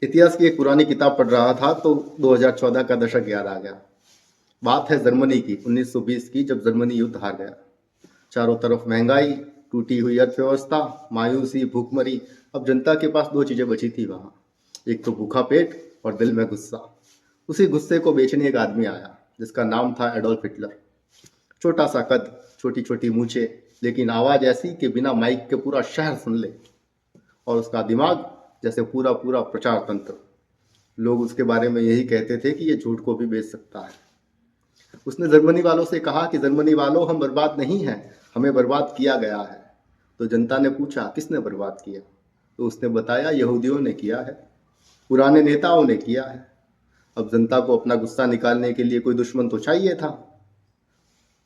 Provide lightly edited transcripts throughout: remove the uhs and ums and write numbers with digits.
इतिहास की एक पुरानी किताब पढ़ रहा था तो 2014 का दशक याद आ गया। बात है जर्मनी की, 1920 की, जब जर्मनी युद्ध हार गया। चारों तरफ महंगाई, टूटी हुई अर्थव्यवस्था, मायूसी, भूखमरी। अब जनता के पास दो चीजें बची थी वहां, एक तो भूखा पेट और दिल में गुस्सा। उसी गुस्से को बेचने एक आदमी आया जिसका नाम था एडोल्फ हिटलर। छोटा सा कद, छोटी छोटी मूछे, लेकिन आवाज ऐसी कि बिना माइक के पूरा शहर सुन ले। और उसका दिमाग जैसे पूरा पूरा प्रचार तंत्र। लोग उसके बारे में यही कहते थे कि ये झूठ को भी बेच सकता है। उसने जर्मनी वालों से कहा कि जर्मनी वालों, हम बर्बाद नहीं हैं, हमें बर्बाद किया गया है। तो जनता ने पूछा किसने बर्बाद किया, तो उसने बताया यहूदियों ने किया है, पुराने नेताओं ने किया है। अब जनता को अपना गुस्सा निकालने के लिए कोई दुश्मन तो चाहिए था।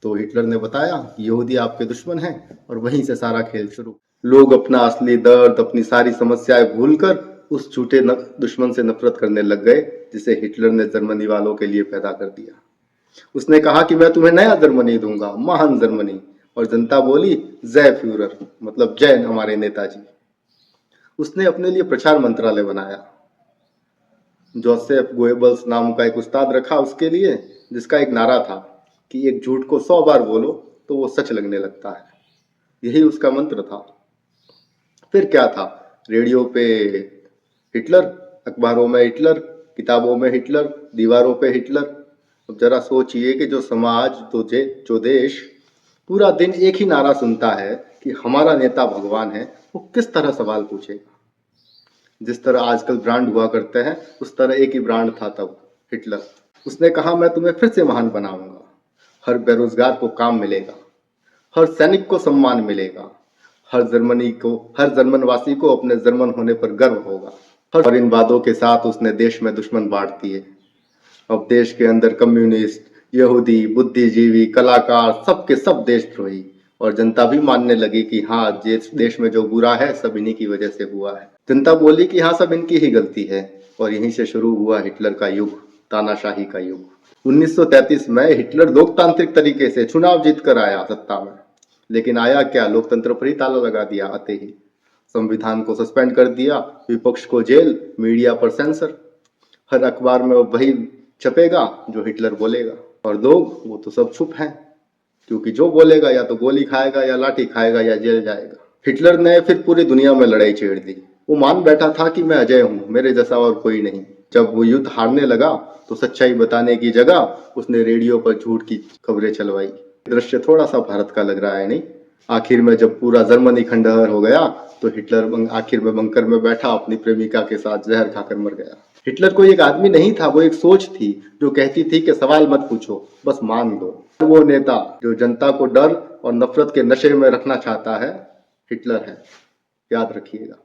तो हिटलर ने बताया कि यहूदी आपके दुश्मन हैं, और वहीं से सारा खेल शुरू। लोग अपना असली दर्द, अपनी सारी समस्याएं भूलकर उस झूठे दुश्मन से नफरत करने लग गए जिसे हिटलर ने जर्मनी वालों के लिए पैदा कर दिया। उसने कहा कि मैं तुम्हें नया जर्मनी दूंगा, महान जर्मनी। और जनता बोली जय फ्यूरर, मतलब जय हमारे नेताजी। उसने अपने लिए प्रचार मंत्रालय बनाया। जोसेफ गोएबल्स नाम का एक उस्ताद रखा उसके लिए, जिसका एक नारा था कि एक झूठ को 100 बार बोलो तो वो सच लगने लगता है। यही उसका मंत्र था। फिर क्या था, रेडियो पे हिटलर, अखबारों में हिटलर, किताबों में हिटलर, दीवारों पे हिटलर। अब जरा सोचिए कि जो समाज, जो देश पूरा दिन एक ही नारा सुनता है कि हमारा नेता भगवान है, वो किस तरह सवाल पूछेगा। जिस तरह आजकल ब्रांड हुआ करते हैं, उस तरह एक ही ब्रांड था तब, हिटलर। उसने कहा मैं तुम्हें फिर से महान बनाऊंगा, हर बेरोजगार को काम मिलेगा, हर सैनिक को सम्मान मिलेगा, हर जर्मन वासी को अपने जर्मन होने पर गर्व होगा। और इन वादों के साथ उसने देश में दुश्मन बांट दिए। अब देश के अंदर कम्युनिस्ट, यहूदी, बुद्धिजीवी, कलाकार, सबके सब देशद्रोही। और जनता भी मानने लगी कि हाँ, देश में जो बुरा है सब इन्हीं की वजह से हुआ है। जनता बोली कि हाँ, सब इनकी ही गलती है। और यहीं से शुरू हुआ हिटलर का युग, तानाशाही का युग। 1933 में हिटलर लोकतांत्रिक तरीके से चुनाव जीत कर आया सत्ता में। लेकिन आया क्या, लोकतंत्र पर ही ताला लगा दिया आते ही। संविधान को सस्पेंड कर दिया, विपक्ष को जेल, मीडिया पर सेंसर। हर अखबार में वही छपेगा जो हिटलर बोलेगा। और लोग वो तो सब चुप हैं, क्योंकि जो बोलेगा या तो गोली खाएगा, या लाठी खाएगा, या जेल जाएगा। हिटलर ने फिर पूरी दुनिया में लड़ाई छेड़ दी। वो मान बैठा था कि मैं अजय हूँ, मेरे जैसा और कोई नहीं। जब वो युद्ध हारने लगा तो सच्चाई बताने की जगह उसने रेडियो पर झूठ की खबरें चलवाई। दृश्य थोड़ा सा भारत का लग रहा है, नहीं? आखिर में जब पूरा जर्मनी खंडहर हो गया तो हिटलर आखिर में बंकर में बैठा अपनी प्रेमिका के साथ जहर खाकर मर गया। हिटलर कोई एक आदमी नहीं था, वो एक सोच थी जो कहती थी कि सवाल मत पूछो, बस मान लो। वो नेता जो जनता को डर और नफरत के नशे में रखना चाहता है, हिटलर है। याद रखिएगा।